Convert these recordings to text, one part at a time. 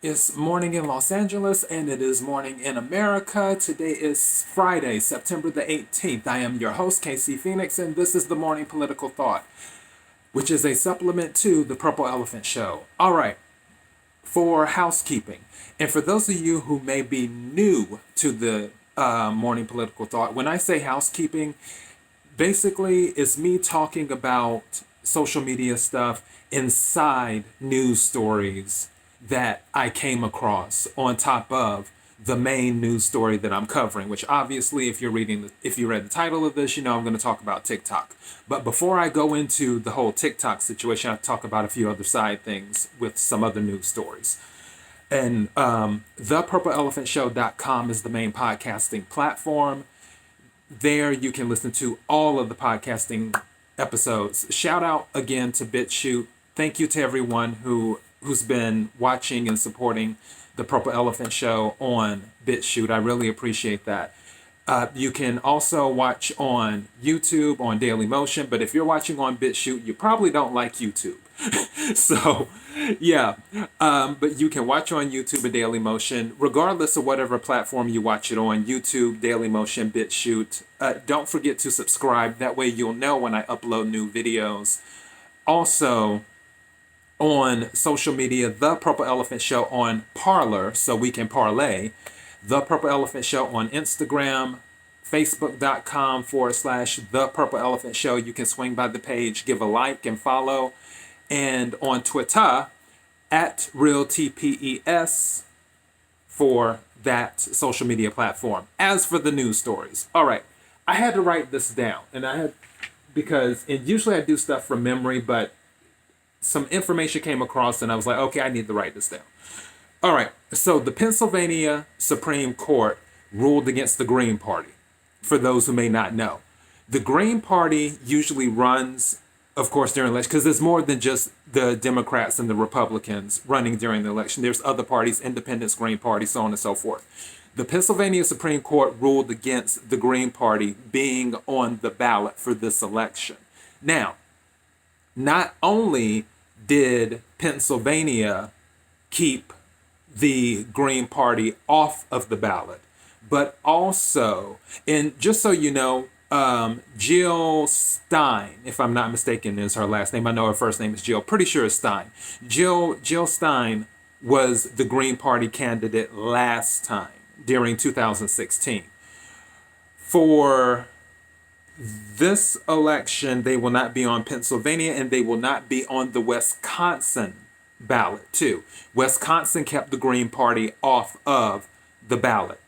It's morning in Los Angeles and it is morning in America. Today is Friday, September the 18th. I am your host, KC Phoenix, and this is the Morning Political Thought, which is a supplement to the Purple Elephant Show. All right, for housekeeping, and for those of you who may be new to the Morning Political Thought, when I say housekeeping, basically it's me talking about social media stuff inside news stories that I came across on top of the main news story that I'm covering, which obviously if you read the title of this, you know I'm going to talk about TikTok. But before I go into the whole TikTok situation, I have to talk about a few other side things with some other news stories. And thepurpleelephantshow.com is the main podcasting platform. There you can listen to all of the podcasting episodes. Shout out again to BitChute. Thank you to everyone who's been watching and supporting the Purple Elephant Show on BitChute. I really appreciate that. You can also watch on YouTube on Daily Motion, but if you're watching on BitChute, you probably don't like YouTube. So, yeah, but you can watch on YouTube and Daily Motion, regardless of whatever platform you watch it on, YouTube, Daily Motion, BitChute. Don't forget to subscribe. That way you'll know when I upload new videos. Also, on social media, The Purple Elephant Show on Parler, so we can parlay. The Purple Elephant Show on Instagram, facebook.com/The Purple Elephant Show. You can swing by the page, give a like and follow. And on Twitter, at RealTPES for that social media platform. As for the news stories, all right, I had to write this down, and usually I do stuff from memory, but some information came across and I was like, okay, I need to write this down. All right, so the Pennsylvania Supreme Court ruled against the Green Party. For those who may not know, the Green Party usually runs, of course, during election, because there's more than just the Democrats and the Republicans running during the election. There's other parties, independents, Green Party, so on and so forth. The Pennsylvania Supreme Court ruled against the Green Party being on the ballot for this election. Now, not only did Pennsylvania keep the Green Party off of the ballot, but also, and just so you know, Jill Stein, if I'm not mistaken, is her last name. I know her first name is Jill. Pretty sure it's Stein. Jill Stein was the Green Party candidate last time during 2016. For this election, they will not be on Pennsylvania, and they will not be on the Wisconsin ballot, too. Wisconsin kept the Green Party off of the ballot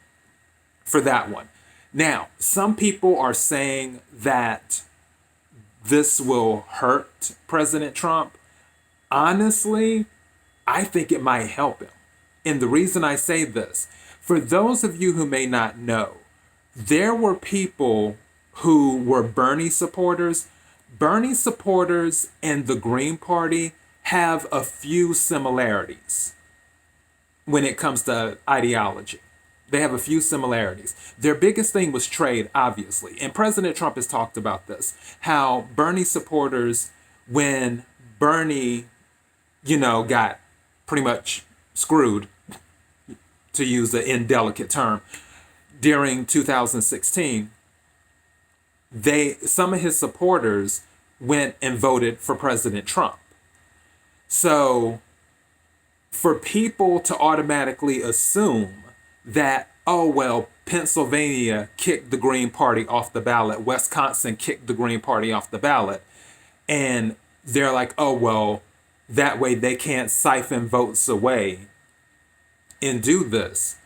for that one. Now, some people are saying that this will hurt President Trump. Honestly, I think it might help him. And the reason I say this, for those of you who may not know, there were people who were Bernie supporters. Bernie supporters and the Green Party have a few similarities when it comes to ideology. They have a few similarities. Their biggest thing was trade, obviously. And President Trump has talked about this, how Bernie supporters, when Bernie, got pretty much screwed, to use an indelicate term, during 2016, some of his supporters went and voted for President Trump. So for people to automatically assume that, oh, well, Pennsylvania kicked the Green Party off the ballot, Wisconsin kicked the Green Party off the ballot, and they're like, oh, well, that way they can't siphon votes away and do this.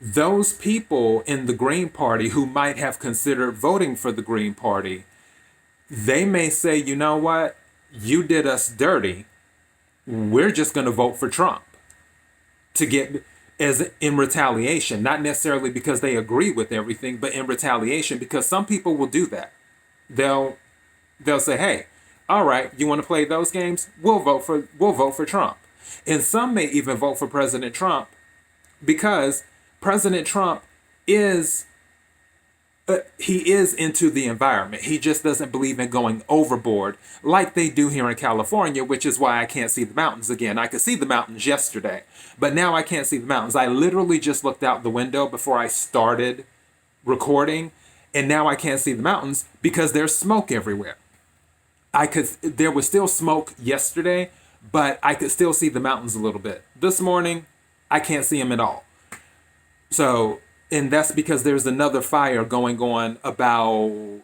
Those people in the Green Party who might have considered voting for the Green Party, they may say, you know what? You did us dirty. We're just going to vote for Trump to get as in retaliation, not necessarily because they agree with everything, but in retaliation, because some people will do that. They'll say, hey, all right, you want to play those games? We'll vote for Trump. And some may even vote for President Trump because President Trump is he is into the environment. He just doesn't believe in going overboard like they do here in California, which is why I can't see the mountains again. I could see the mountains yesterday, but now I can't see the mountains. I literally just looked out the window before I started recording, and now I can't see the mountains because there's smoke everywhere. There was still smoke yesterday, but I could still see the mountains a little bit. This morning, I can't see them at all. So, and that's because there's another fire going on about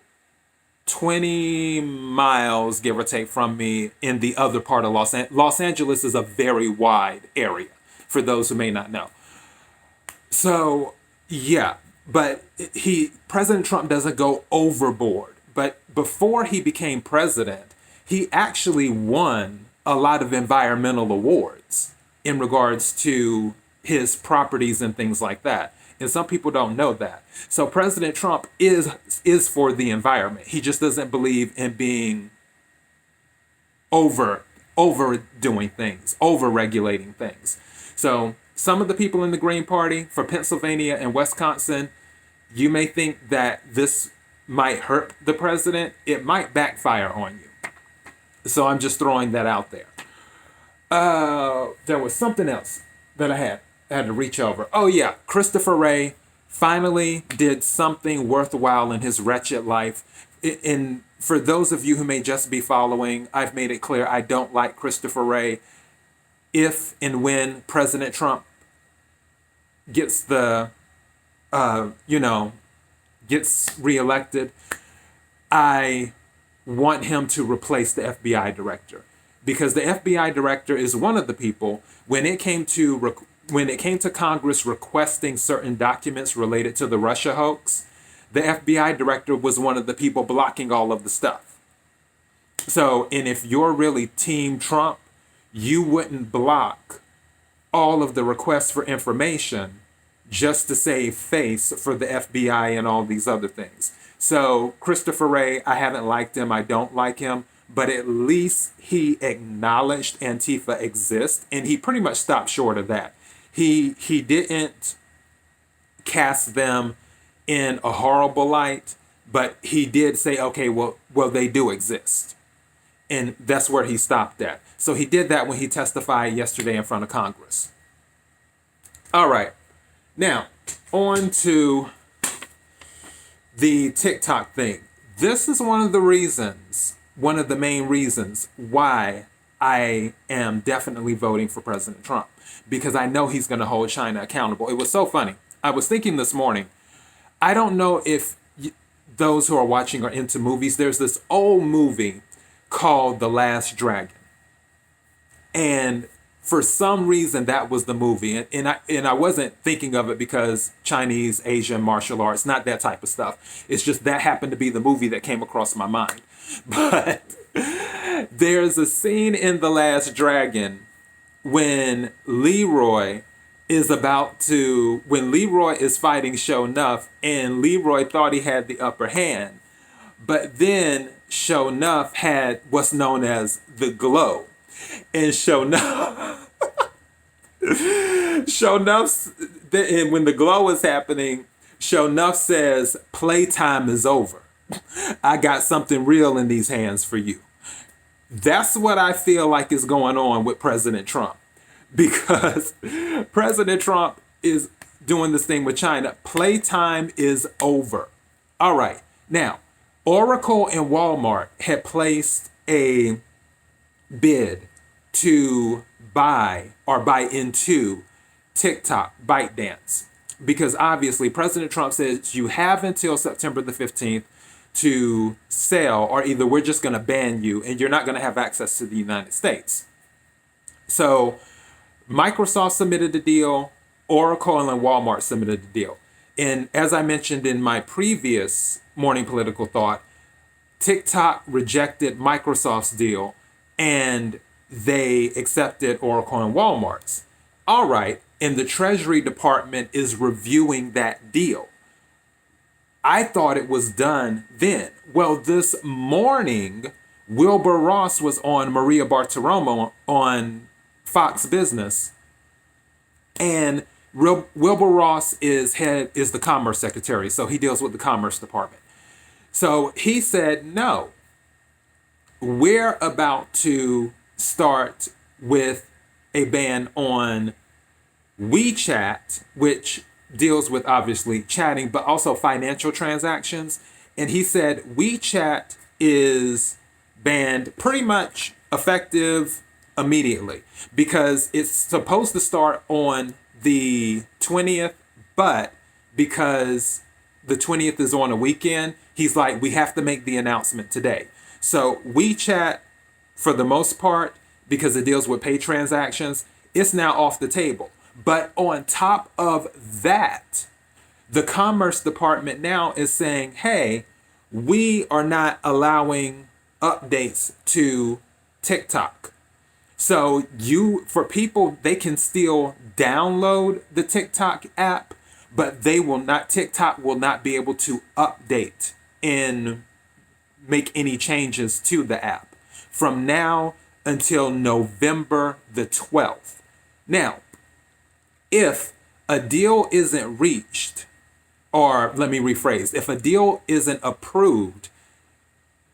20 miles, give or take, from me in the other part of Los Angeles is a very wide area, for those who may not know. So, yeah, but President Trump doesn't go overboard. But before he became president, he actually won a lot of environmental awards in regards to his properties and things like that. And some people don't know that. So President Trump is for the environment. He just doesn't believe in being overdoing things, over-regulating things. So some of the people in the Green Party for Pennsylvania and Wisconsin, you may think that this might hurt the president. It might backfire on you. So I'm just throwing that out there. There was something else that I had to reach over. Oh yeah, Christopher Wray finally did something worthwhile in his wretched life. And for those of you who may just be following, I've made it clear I don't like Christopher Wray. If and when President Trump gets gets reelected, I want him to replace the FBI director, because the FBI director is one of the people when it came to Congress requesting certain documents related to the Russia hoax, the FBI director was one of the people blocking all of the stuff. So, and if you're really Team Trump, you wouldn't block all of the requests for information just to save face for the FBI and all these other things. So Christopher Wray, I haven't liked him. I don't like him. But at least he acknowledged Antifa exists, and he pretty much stopped short of that. He didn't cast them in a horrible light, but he did say, okay, well, they do exist. And that's where he stopped at. So he did that when he testified yesterday in front of Congress. All right. Now, on to the TikTok thing. This is one of the main reasons why I am definitely voting for President Trump, because I know he's going to hold China accountable. It was so funny. I was thinking this morning, I don't know if those who are watching are into movies. There's this old movie called The Last Dragon. And for some reason, that was the movie. And I wasn't thinking of it because Chinese, Asian, martial arts, not that type of stuff. It's just that happened to be the movie that came across my mind. But there's a scene in The Last Dragon when Leroy is fighting Sho'nuff, and Leroy thought he had the upper hand. But then Sho'nuff had what's known as the glow. And and when the glow is happening, Sho'nuff says, playtime is over. I got something real in these hands for you. That's what I feel like is going on with President Trump. Because President Trump is doing this thing with China. Playtime is over. All right. Now, Oracle and Walmart had placed a bid to buy into TikTok ByteDance, because obviously President Trump says you have until September the 15th to sell, or either we're just going to ban you and you're not going to have access to the United States. So Microsoft submitted the deal, Oracle and Walmart submitted the deal. And as I mentioned in my previous Morning Political Thought, TikTok rejected Microsoft's deal and they accepted Oracle and Walmart's. All right, and the Treasury Department is reviewing that deal. I thought it was done then. Well, this morning, Wilbur Ross was on Maria Bartiromo on Fox Business. And Wilbur Ross is the Commerce Secretary, so he deals with the Commerce Department. So he said, no, we're about to start with a ban on WeChat, which deals with obviously chatting, but also financial transactions. And he said WeChat is banned pretty much effective immediately because it's supposed to start on the 20th, but because the 20th is on a weekend, he's like, we have to make the announcement today. So WeChat, for the most part, because it deals with pay transactions, it's now off the table. But on top of that, the Commerce Department now is saying, hey, we are not allowing updates to TikTok. So for people, they can still download the TikTok app, but TikTok will not be able to update and make any changes to the app from now until November the 12th. Now, if a deal isn't reached, or let me rephrase, if a deal isn't approved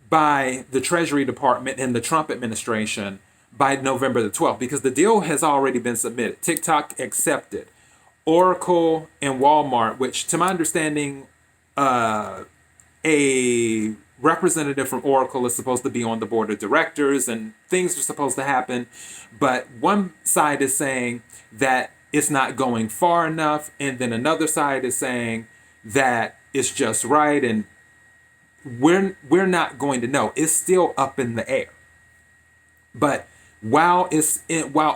by the Treasury Department and the Trump administration by November the 12th, because the deal has already been submitted, TikTok accepted, Oracle and Walmart, which to my understanding, a representative from Oracle is supposed to be on the board of directors and things are supposed to happen. But one side is saying that it's not going far enough. And then another side is saying that it's just right. And we're not going to know. It's still up in the air. But while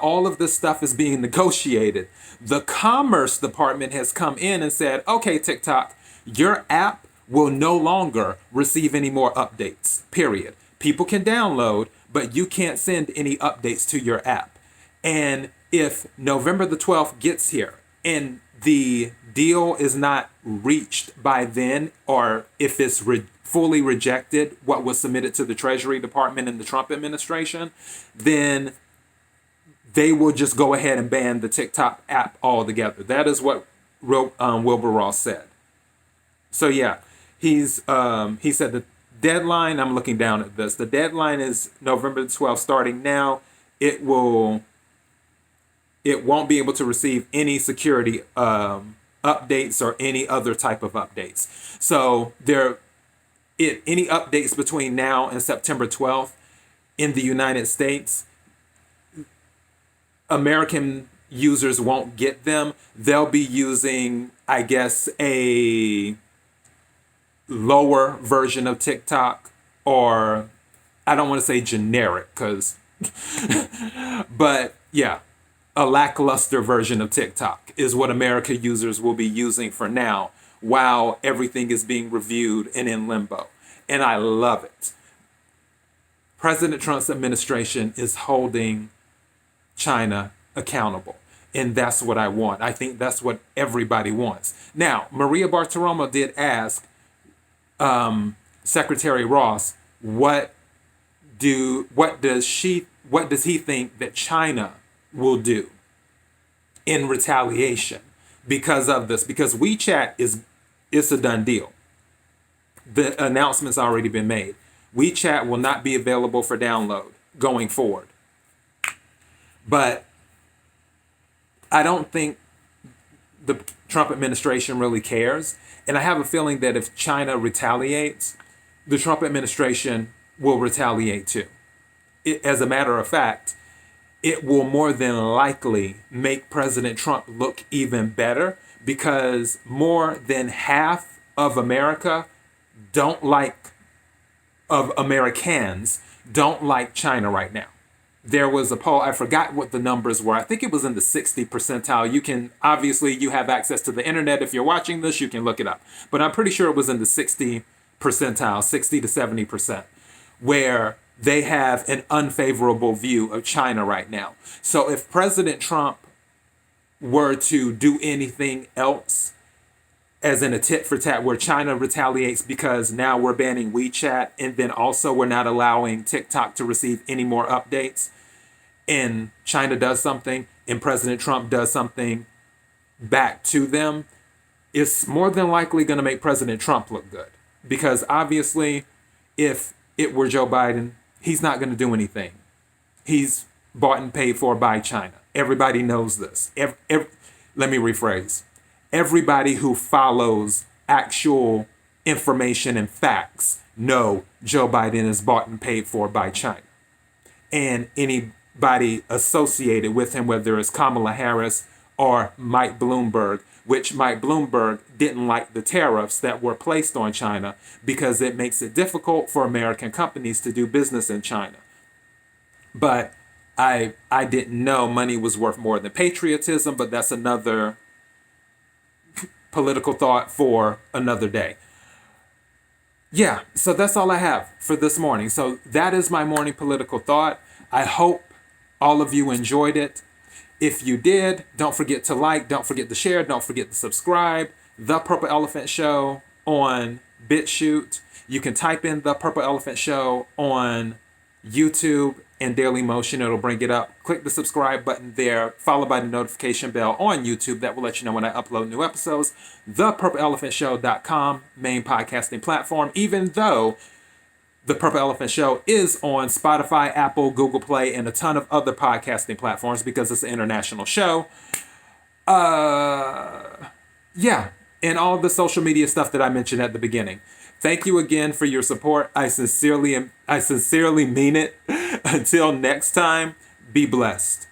all of this stuff is being negotiated, the Commerce Department has come in and said, okay, TikTok, your app will no longer receive any more updates, period. People can download, but you can't send any updates to your app. And if November the 12th gets here and the deal is not reached by then, or if it's fully rejected, what was submitted to the Treasury Department and the Trump administration, then they will just go ahead and ban the TikTok app altogether. That is what Wilbur Ross said. So yeah, he said the deadline, I'm looking down at this, the deadline is November the 12th. Starting now, it won't be able to receive any security updates or any other type of updates. So any updates between now and September 12th in the United States, American users won't get them. They'll be using, I guess, a lower version of TikTok, or I don't want to say generic but yeah, a lackluster version of TikTok is what America users will be using for now while everything is being reviewed and in limbo. And I love it. President Trump's administration is holding China accountable. And that's what I want. I think that's what everybody wants. Now, Maria Bartiromo did ask Secretary Ross, what does he think that China will do in retaliation because of this? Because WeChat it's a done deal. The announcement's already been made. WeChat will not be available for download going forward. But I don't think the Trump administration really cares. And I have a feeling that if China retaliates, the Trump administration will retaliate too. As a matter of fact, it will more than likely make President Trump look even better, because more than half of Americans don't like China right now. There was a poll, I forgot what the numbers were. I think it was in the 60 percentile. You have access to the internet. If you're watching this, you can look it up. But I'm pretty sure it was in the 60 percentile, 60 to 70%, where they have an unfavorable view of China right now. So if President Trump were to do anything else, as in a tit for tat, where China retaliates because now we're banning WeChat and then also we're not allowing TikTok to receive any more updates, and China does something and President Trump does something back to them, it's more than likely going to make President Trump look good. Because obviously, if it were Joe Biden, he's not going to do anything. He's bought and paid for by China. Everybody knows this. Let me rephrase. Everybody who follows actual information and facts know Joe Biden is bought and paid for by China. And anybody associated with him, whether it's Kamala Harris or Mike Bloomberg, which Mike Bloomberg didn't like the tariffs that were placed on China because it makes it difficult for American companies to do business in China. But I didn't know money was worth more than patriotism, but that's another political thought for another day. Yeah, so that's all I have for this morning. So that is my morning political thought. I hope all of you enjoyed it. If you did, don't forget to like, don't forget to share, don't forget to subscribe. The Purple Elephant Show on BitChute. You can type in The Purple Elephant Show on YouTube and Dailymotion. It'll bring it up. Click the subscribe button there, followed by the notification bell on YouTube. That will let you know when I upload new episodes. ThePurpleElephantShow.com, main podcasting platform, even though The Purple Elephant Show is on Spotify, Apple, Google Play, and a ton of other podcasting platforms because it's an international show. Yeah, and all the social media stuff that I mentioned at the beginning. Thank you again for your support. I sincerely mean it. Until next time, be blessed.